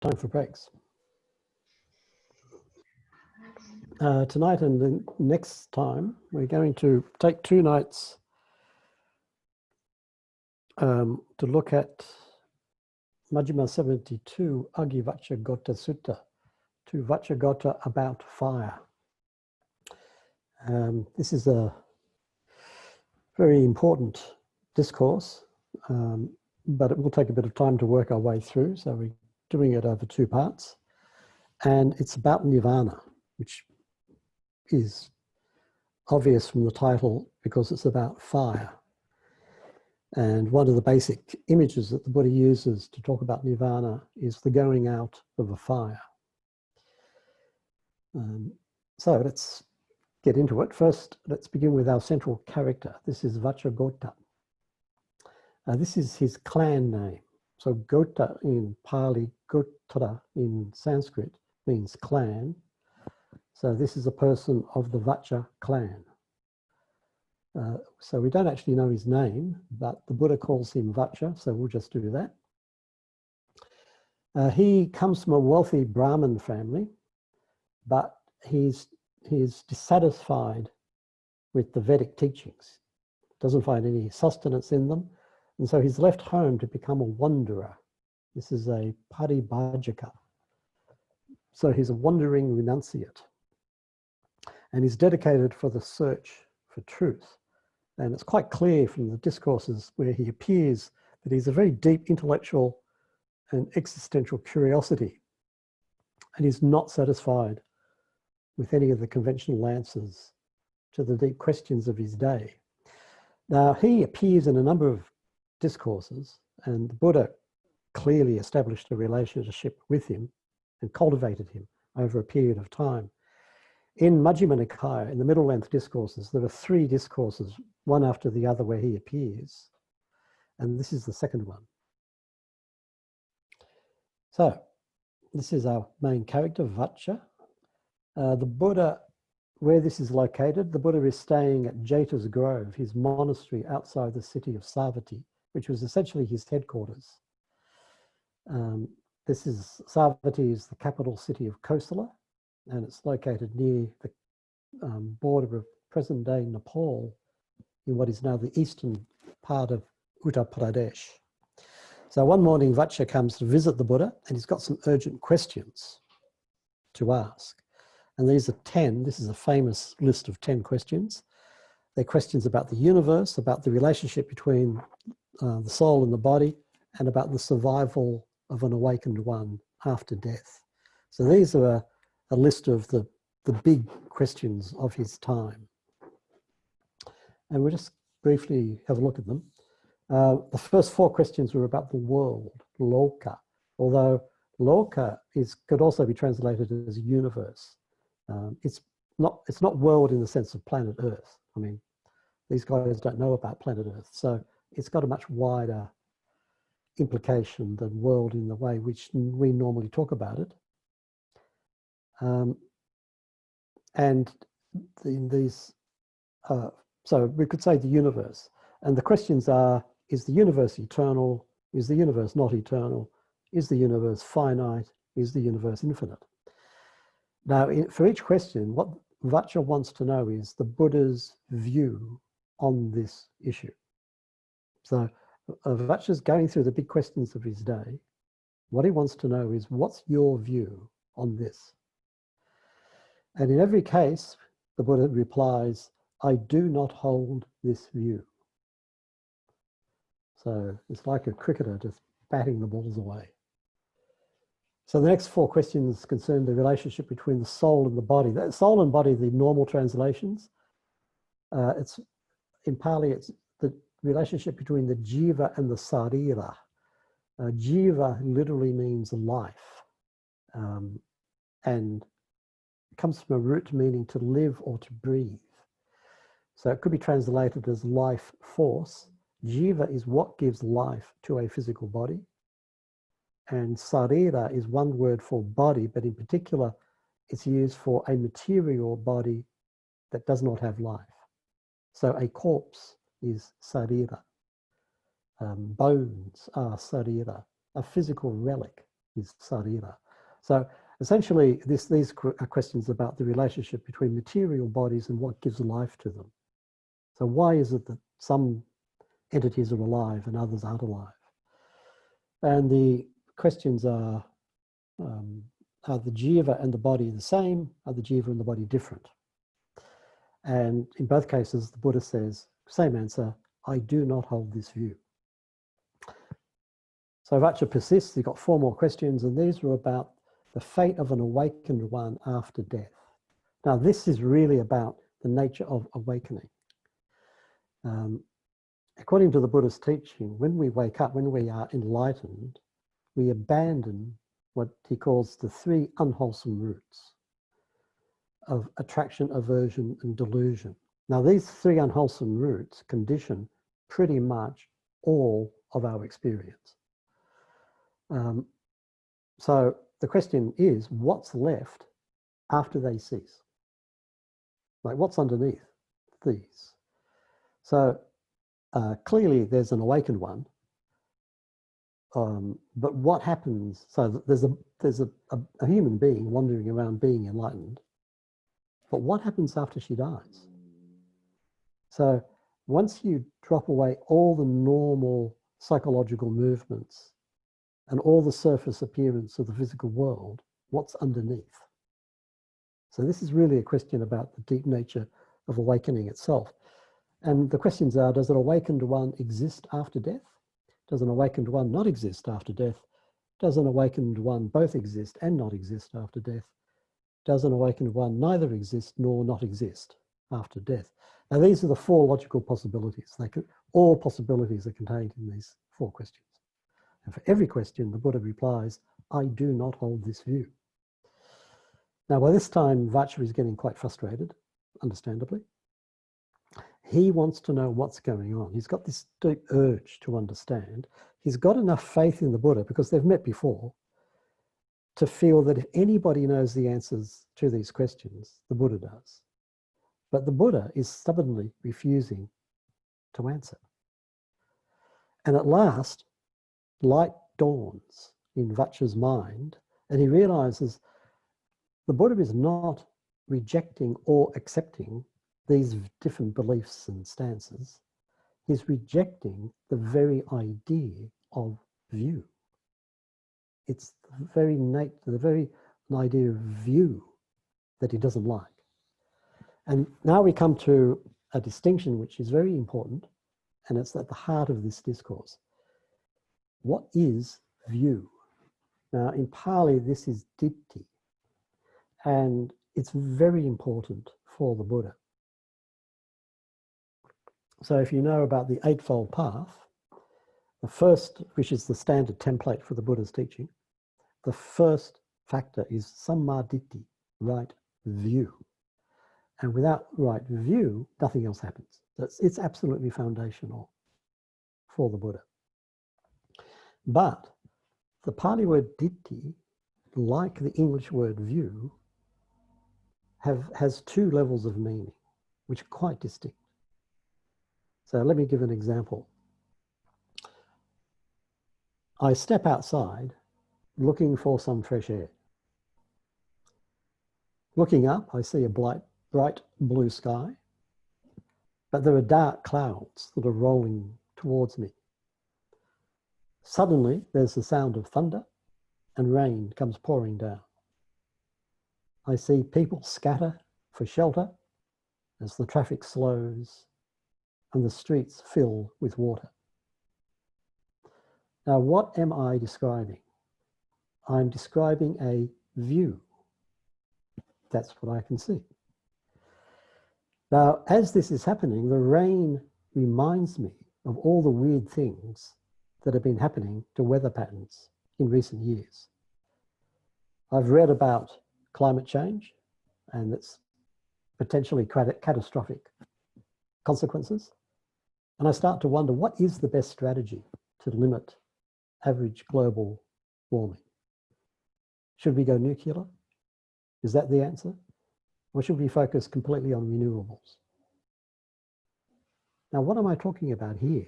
Time for breaks. Tonight and the next time, we're going to take 2 nights to look at Majjhima 72, Aggi-Vacchagotta Sutta, to Vacchagotta about fire. This is a very important discourse, but it will take a bit of time to work our way through, so we're doing it over 2 parts. And it's about nirvana, which is obvious from the title because it's about fire. And one of the basic images that the Buddha uses to talk about nirvana is the going out of a fire. So let's get into it. First, let's begin with our central character. This is Vacchagotta. This is his clan name. So Gota in Pali, Gotra in Sanskrit means clan. So this is a person of the Vacha clan. So we don't actually know his name, but the Buddha calls him Vacha, so we'll just do that. He comes from a wealthy Brahmin family, but he's dissatisfied with the Vedic teachings, doesn't find any sustenance in them, and so he's left home to become a wanderer. This is a paribhajaka. So he's a wandering renunciate. And he's dedicated for the search for truth. And it's quite clear from the discourses where he appears that he's a very deep intellectual and existential curiosity. And he's not satisfied with any of the conventional answers to the deep questions of his day. Now, he appears in a number of discourses, and the Buddha clearly established a relationship with him and cultivated him over a period of time. In Majjhima Nikaya, in the middle length discourses, there are 3 discourses, one after the other, where he appears. And this is the second one. So, this is our main character, Vacha. The Buddha, where this is located, the Buddha is staying at Jeta's Grove, his monastery outside the city of Savatthi, which was essentially his headquarters. Savatthi is the capital city of Kosala, and it's located near the border of present-day Nepal in what is now the eastern part of Uttar Pradesh. So one morning, Vacha comes to visit the Buddha, and he's got some urgent questions to ask. And these are 10. This is a famous list of 10 questions. They're questions about the universe, about the relationship between the soul and the body, and about the survival of an awakened one after death. So these are a list of the big questions of his time. And we'll just briefly have a look at them. The first 4 questions were about the world, loka, although loka could also be translated as universe. It's not world in the sense of planet Earth. I mean, these guys don't know about planet Earth, so it's got a much wider implication than world in the way which we normally talk about it. And in these, so we could say the universe. And the questions are, is the universe eternal? Is the universe not eternal? Is the universe finite? Is the universe infinite? Now, for each question, what Vacha wants to know is the Buddha's view on this issue. So Vacha's going through the big questions of his day. What he wants to know is, what's your view on this? And in every case, the Buddha replies, I do not hold this view. So it's like a cricketer just batting the balls away. So the next 4 questions concern the relationship between the soul and the body. The soul and body, the normal translations. In Pali, it's the relationship between the jiva and the sarira. Jiva literally means life, and it comes from a root meaning to live or to breathe. So it could be translated as life force. Jiva is what gives life to a physical body. And sarira is one word for body, but in particular, it's used for a material body that does not have life. So a corpse is sarira. Bones are sarira, a physical relic is sarira. So essentially, these are questions about the relationship between material bodies and what gives life to them. So why is it that some entities are alive and others aren't alive? And the questions are the jiva and the body the same? Are the jiva and the body different? And in both cases, the Buddha says, same answer, I do not hold this view. So Vacca persists. He got 4 more questions, and these were about the fate of an awakened one after death. Now, this is really about the nature of awakening. According to the Buddha's teaching, when we wake up, when we are enlightened, we abandon what he calls the 3 unwholesome roots of attraction, aversion, and delusion. Now, these 3 unwholesome roots condition pretty much all of our experience. So the question is, what's left after they cease? Like, what's underneath these? So clearly there's an awakened one, but what happens? So there's a human being wandering around being enlightened, but what happens after she dies? So once you drop away all the normal psychological movements and all the surface appearance of the physical world, what's underneath? So this is really a question about the deep nature of awakening itself. And the questions are, does an awakened one exist after death? Does an awakened one not exist after death? Does an awakened one both exist and not exist after death? Does an awakened one neither exist nor not exist after death? Now, these are the 4 logical possibilities. All possibilities are contained in these 4 questions. And for every question, the Buddha replies, I do not hold this view. Now, by this time, Vacca is getting quite frustrated, understandably. He wants to know what's going on. He's got this deep urge to understand. He's got enough faith in the Buddha, because they've met before, to feel that if anybody knows the answers to these questions, the Buddha does. But the Buddha is stubbornly refusing to answer. And at last, light dawns in Vacca's mind, and he realizes the Buddha is not rejecting or accepting these different beliefs and stances. He's rejecting the very idea of view. It's the very idea of view that he doesn't like. And now we come to a distinction which is very important, and it's at the heart of this discourse. What is view? Now, in Pali, this is ditthi, and it's very important for the Buddha. So if you know about the Eightfold Path, the first, which is the standard template for the Buddha's teaching, the first factor is samma ditthi, right view. And without right view, nothing else happens. It's absolutely foundational for the Buddha. But the Pali word ditthi, like the English word view, has 2 levels of meaning, which are quite distinct. So let me give an example. I step outside looking for some fresh air. Looking up, I see a bright blue sky, but there are dark clouds that are rolling towards me. Suddenly, there's the sound of thunder and rain comes pouring down. I see people scatter for shelter as the traffic slows and the streets fill with water. Now, what am I describing? I'm describing a view. That's what I can see. Now, as this is happening, the rain reminds me of all the weird things that have been happening to weather patterns in recent years. I've read about climate change and its potentially catastrophic consequences. And I start to wonder, what is the best strategy to limit average global warming? Should we go nuclear? Is that the answer? Or should we focus completely on renewables? Now, what am I talking about here?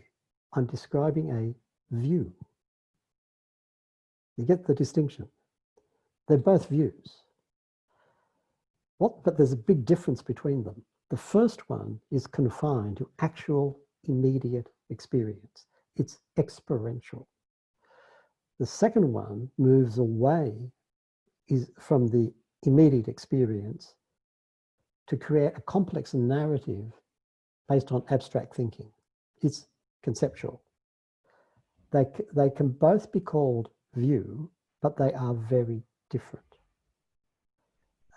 I'm describing a view. You get the distinction. They're both views. But there's a big difference between them. The first one is confined to actual immediate experience. It's experiential. The second one moves away from the immediate experience to create a complex narrative based on abstract thinking. It's conceptual. They can both be called view, but they are very different.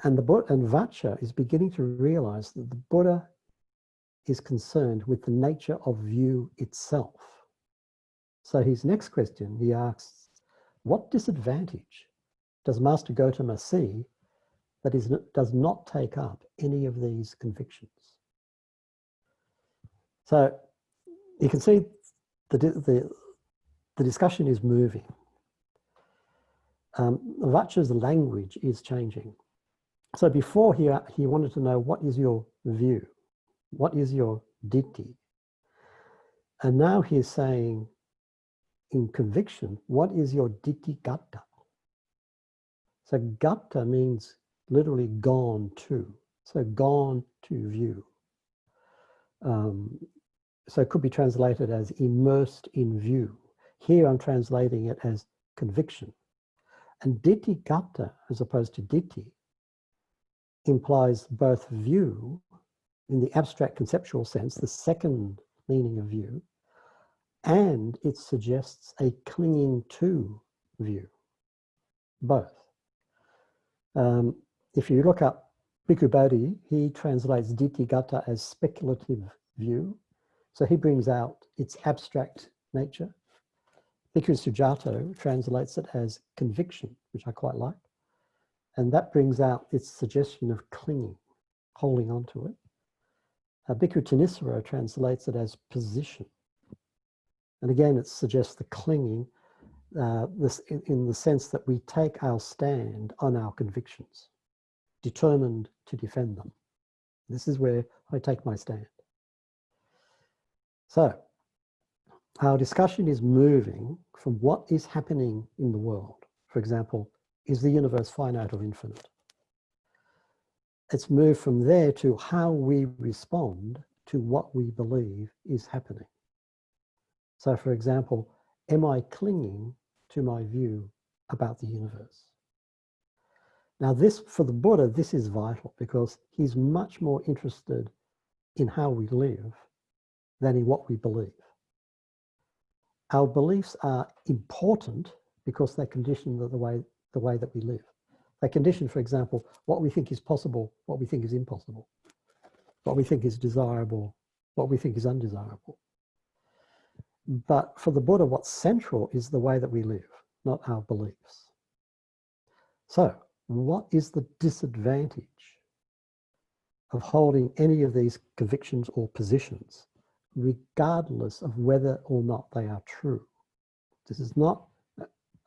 And Vacca is beginning to realize that the Buddha is concerned with the nature of view itself. So his next question, he asks, what disadvantage does Master Gautama see that does not take up any of these convictions? So you can see the discussion is moving. Vacca's language is changing. So before he wanted to know, what is your view? What is your ditti? And now he's saying, in conviction, what is your ditti gatta? So gatta means literally gone to. So gone to view. So it could be translated as immersed in view. Here I'm translating it as conviction. And ditti gatta, as opposed to ditti, implies both view in the abstract conceptual sense, the second meaning of view, and it suggests a clinging to view, both. If you look up Bhikkhu Bodhi, he translates ditti gatta as speculative view, so he brings out its abstract nature. Bhikkhu Sujato translates it as conviction, which I quite like, and that brings out its suggestion of clinging, holding on to it. Bhikkhu Thanissaro translates it as position. And again, it suggests the clinging in the sense that we take our stand on our convictions, determined to defend them. This is where I take my stand. So, our discussion is moving from what is happening in the world. For example, is the universe finite or infinite? It's moved from there to how we respond to what we believe is happening. So, for example, am I clinging to my view about the universe? Now, this, for the Buddha, this is vital because he's much more interested in how we live than in what we believe. Our beliefs are important because they condition the way that we live. They condition, for example, what we think is possible, what we think is impossible, what we think is desirable, what we think is undesirable. But for the Buddha, what's central is the way that we live, not our beliefs. So, what is the disadvantage of holding any of these convictions or positions, regardless of whether or not they are true? This is not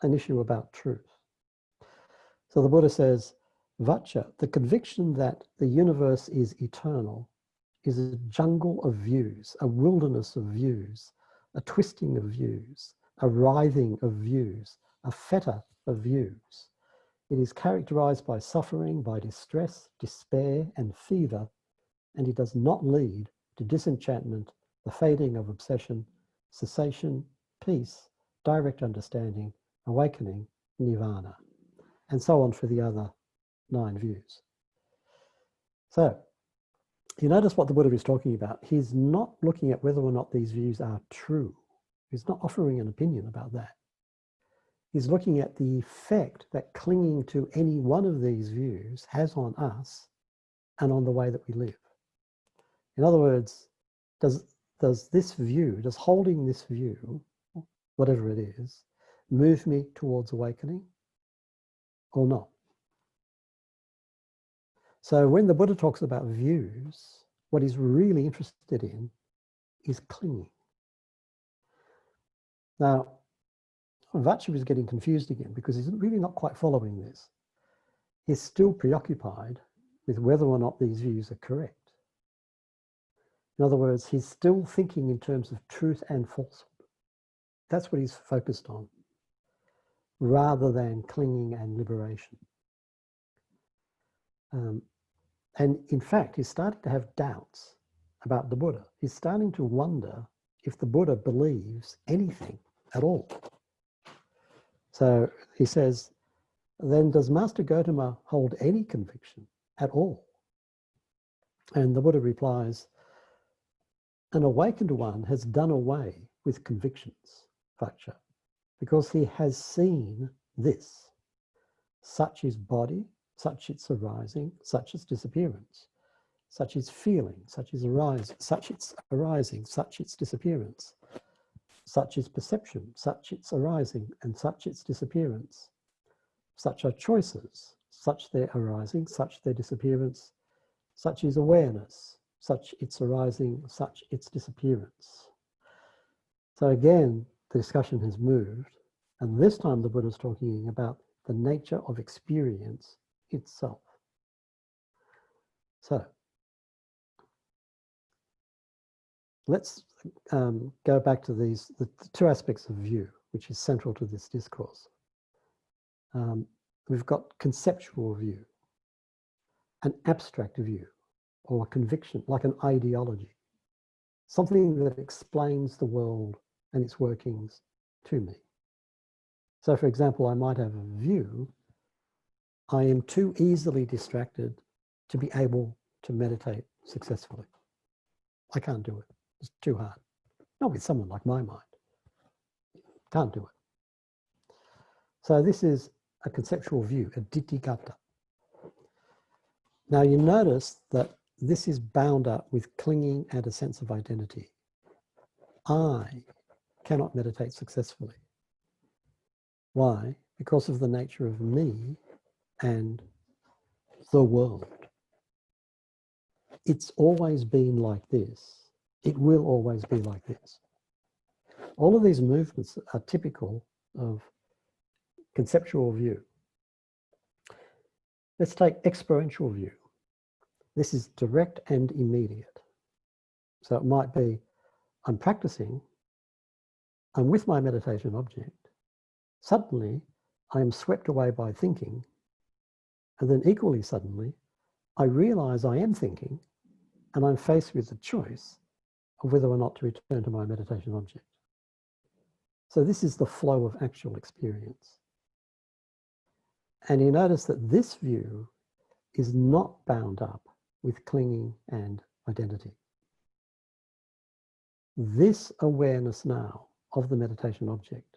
an issue about truth. So the Buddha says, Vacca, the conviction that the universe is eternal is a jungle of views, a wilderness of views, a twisting of views, a writhing of views, a fetter of views. It is characterized by suffering, by distress, despair, and fever, and it does not lead to disenchantment, the fading of obsession, cessation, peace, direct understanding, awakening, nirvana, and so on for the other 9 views. So, you notice what the Buddha is talking about. He's not looking at whether or not these views are true. He's not offering an opinion about that. He's looking at the effect that clinging to any one of these views has on us and on the way that we live. In other words, does holding this view, whatever it is, move me towards awakening or not? So when the Buddha talks about views, what he's really interested in is clinging. Now, Vacca is getting confused again because he's really not quite following this. He's still preoccupied with whether or not these views are correct. In other words, he's still thinking in terms of truth and falsehood. That's what he's focused on. rather than clinging and liberation. And in fact, he's starting to have doubts about the Buddha. He's starting to wonder if the Buddha believes anything at all. So he says, then does Master Gautama hold any conviction at all? And the Buddha replies, an awakened one has done away with convictions, Vaccha, because he has seen this. Such is body, such its arising, such its disappearance. Such is feeling, such is arising, such its arising, such its disappearance. Such is perception, such its arising, and such its disappearance. Such are choices, such their arising, such their disappearance. Such is awareness, such its arising, such its disappearance. So again, the discussion has moved, and this time the Buddha is talking about the nature of experience itself. So let's go back to the two aspects of view, which is central to this discourse. We've got conceptual view, an abstract view, or a conviction, like an ideology, something that explains the world and its workings to me. So, for example, I might have a view, I am too easily distracted to be able to meditate successfully. I can't do it. It's too hard. Not with someone like my mind. Can't do it. So this is a conceptual view, a ditthigata. Now you notice that this is bound up with clinging and a sense of identity. I cannot meditate successfully. Why? Because of the nature of me and the world. It's always been like this. It will always be like this. All of these movements are typical of conceptual view. Let's take experiential view. This is direct and immediate. So it might be, I'm practicing, I'm with my meditation object, suddenly I am swept away by thinking, and then equally suddenly, I realize I am thinking, and I'm faced with the choice of whether or not to return to my meditation object. So this is the flow of actual experience. And you notice that this view is not bound up with clinging and identity. This awareness now of the meditation object,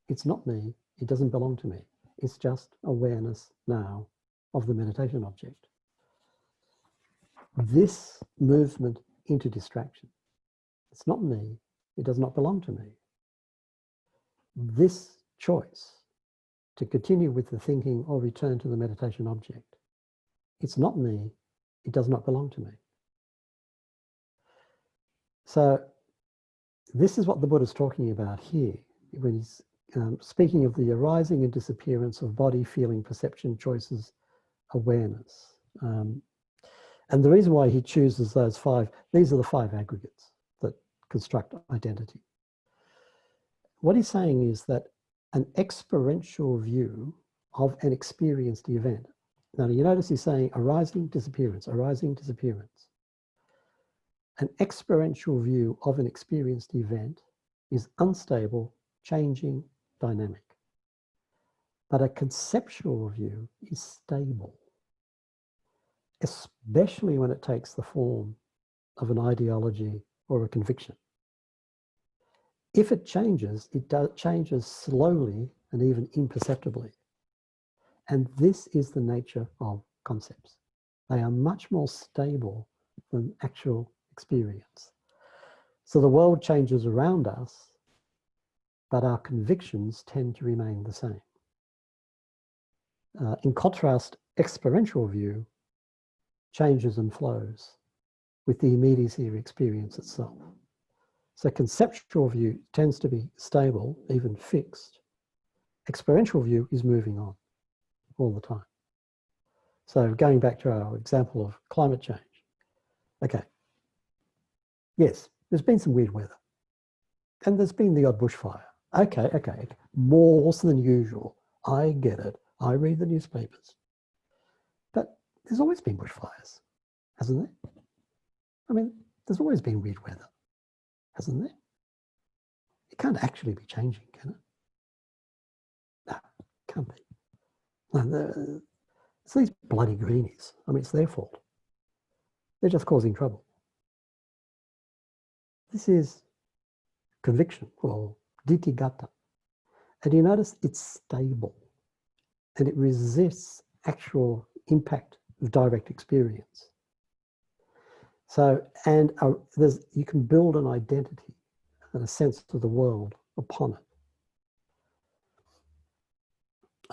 it's not me, it doesn't belong to me. It's just awareness now of the meditation object. This movement into distraction, it's not me, it does not belong to me. This choice to continue with the thinking or return to the meditation object, it's not me, it does not belong to me. So this is what the Buddha is talking about here when he's speaking of the arising and disappearance of body, feeling, perception, choices, awareness. And the reason why he chooses those five, these are the five aggregates that construct identity. What he's saying is that an experiential view of an experienced event. Now you notice he's saying arising, disappearance, arising, disappearance. An experiential view of an experienced event is unstable, changing, dynamic. But a conceptual view is stable, especially when it takes the form of an ideology or a conviction. If it changes, changes slowly and even imperceptibly. And this is the nature of concepts. They are much more stable than actual experience. So the world changes around us, but our convictions tend to remain the same. In contrast, experiential view changes and flows with the immediacy of experience itself. So conceptual view tends to be stable, even fixed. Experiential view is moving on all the time. So going back to our example of climate change. Okay, yes, there's been some weird weather and there's been the odd bushfire. Okay, more than usual. I get it. I read the newspapers. But there's always been bushfires, hasn't there? I mean, there's always been weird weather, hasn't there? It can't actually be changing, can it? No, it can't be. No, it's these bloody greenies. I mean, it's their fault. They're just causing trouble. This is conviction, or ditthigata. And you notice it's stable and it resists actual impact of direct experience. So, and you can build an identity and a sense of the world upon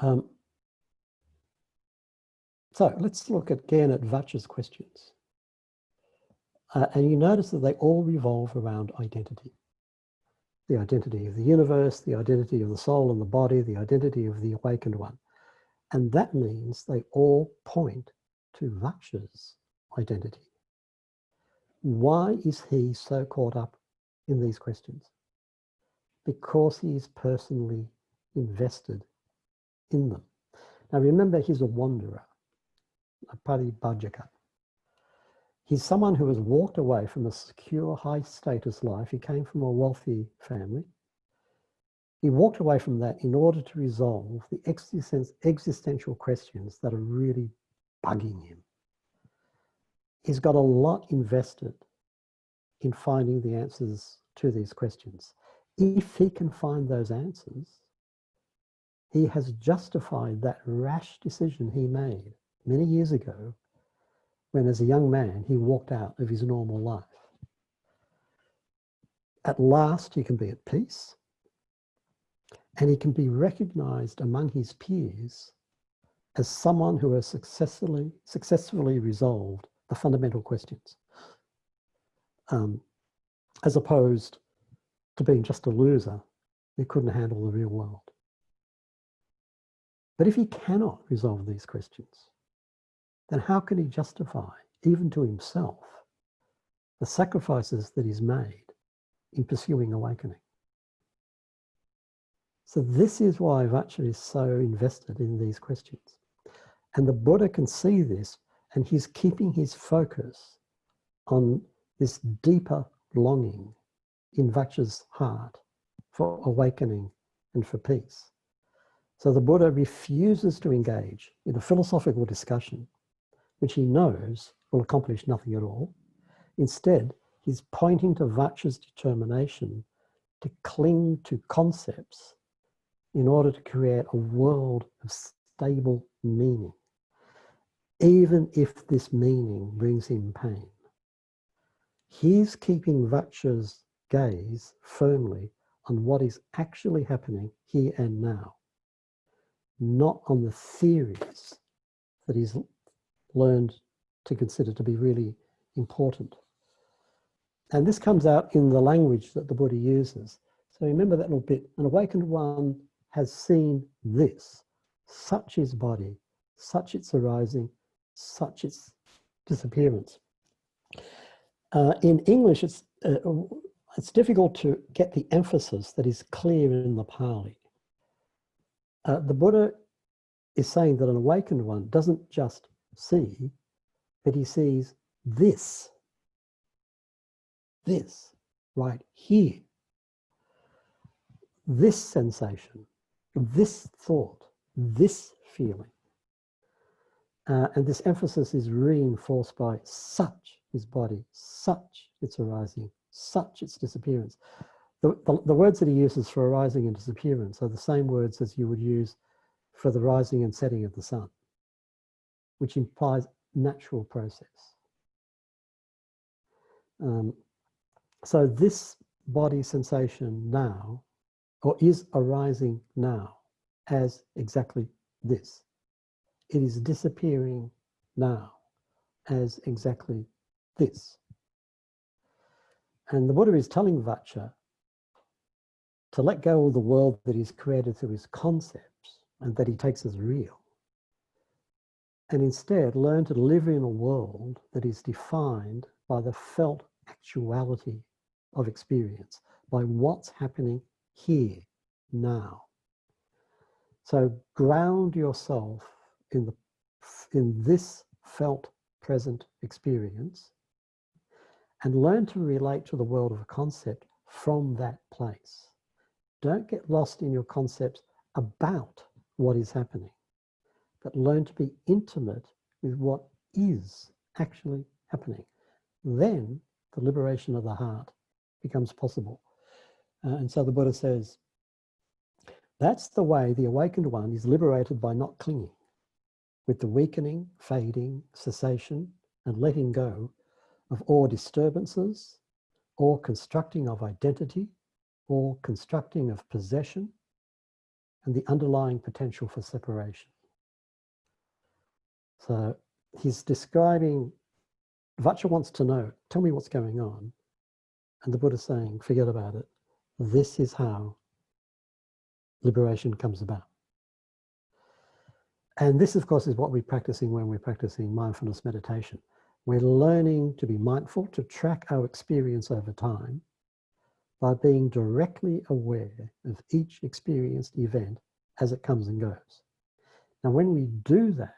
it. So let's look again at Vaccha's questions. And you notice that they all revolve around identity. The identity of the universe, the identity of the soul and the body, the identity of the awakened one. And that means they all point to Vaccha's identity. Why is he so caught up in these questions? Because he is personally invested in them. Now remember, he's a wanderer, a Aggi-Vacchagotta. He's someone who has walked away from a secure, high-status life. He came from a wealthy family. He walked away from that in order to resolve the existential questions that are really bugging him. He's got a lot invested in finding the answers to these questions. If he can find those answers, he has justified that rash decision he made many years ago when, as a young man, he walked out of his normal life. At last, he can be at peace, and he can be recognized among his peers as someone who has successfully resolved the fundamental questions, as opposed to being just a loser who couldn't handle the real world. But if he cannot resolve these questions, then how can he justify, even to himself, the sacrifices that he's made in pursuing awakening? So this is why Vaccha is so invested in these questions. And the Buddha can see this, and he's keeping his focus on this deeper longing in Vaccha's heart for awakening and for peace. So the Buddha refuses to engage in a philosophical discussion, which he knows will accomplish nothing at all. Instead, he's pointing to Vaccha's determination to cling to concepts in order to create a world of stable meaning, even if this meaning brings him pain. He's keeping Vaccha's gaze firmly on what is actually happening here and now, not on the theories that he's learned to consider to be really important. And this comes out in the language that the Buddha uses. So remember that little bit. An awakened one has seen this, such is body, such its arising, such its disappearance. In English, it's difficult to get the emphasis that is clear in the Pali. The Buddha is saying that an awakened one doesn't just see, but he sees this right here, this sensation, this thought, this feeling. And this emphasis is reinforced by such his body, such its arising, such its disappearance. The words that he uses for arising and disappearance are the same words as you would use for the rising and setting of the sun, which implies natural process. So this body sensation now, or is arising now as exactly this. It is disappearing now as exactly this. And the Buddha is telling Vaccha to let go of the world that he's created through his concepts and that he takes as real, and instead learn to live in a world that is defined by the felt actuality of experience, by what's happening here now. So ground yourself in this felt present experience and learn to relate to the world of a concept from that place. Don't get lost in your concepts about what is happening, but learn to be intimate with what is actually happening. Then the liberation of the heart becomes possible. And so the Buddha says, that's the way the awakened one is liberated by not clinging, with the weakening, fading, cessation, and letting go of all disturbances, or constructing of identity, or constructing of possession, and the underlying potential for separation. So he's describing, Vacca wants to know, tell me what's going on. And the Buddha's saying, forget about it. This is how liberation comes about. And this, of course, is what we're practicing when we're practicing mindfulness meditation. We're learning to be mindful, to track our experience over time by being directly aware of each experienced event as it comes and goes. Now, when we do that,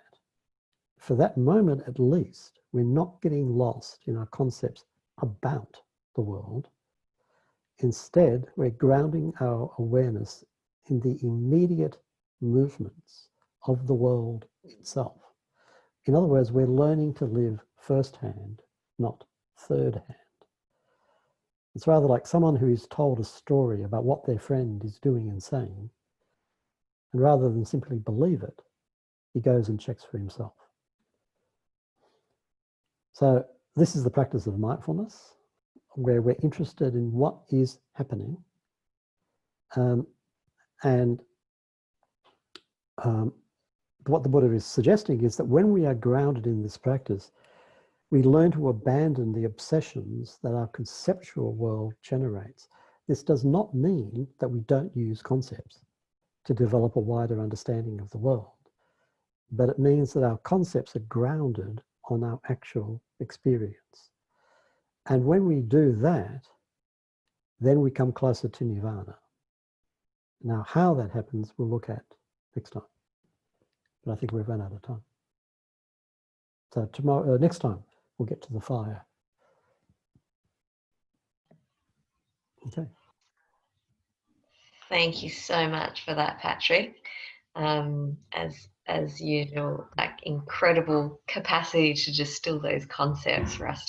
for that moment at least, we're not getting lost in our concepts about the world. Instead, we're grounding our awareness in the immediate movements of the world itself. In other words, we're learning to live firsthand, not third hand. It's rather like someone who is told a story about what their friend is doing and saying, and rather than simply believe it, he goes and checks for himself. So this is the practice of mindfulness, where we're interested in what is happening. What the Buddha is suggesting is that when we are grounded in this practice, we learn to abandon the obsessions that our conceptual world generates. This does not mean that we don't use concepts to develop a wider understanding of the world, but it means that our concepts are grounded on our actual experience. And when we do that, then we come closer to nirvana. Now, how that happens, we'll look at next time. But I think we've run out of time. So next time, we'll get to the fire. Okay. Thank you so much for that, Patrick. As usual, like incredible capacity to distill those concepts for us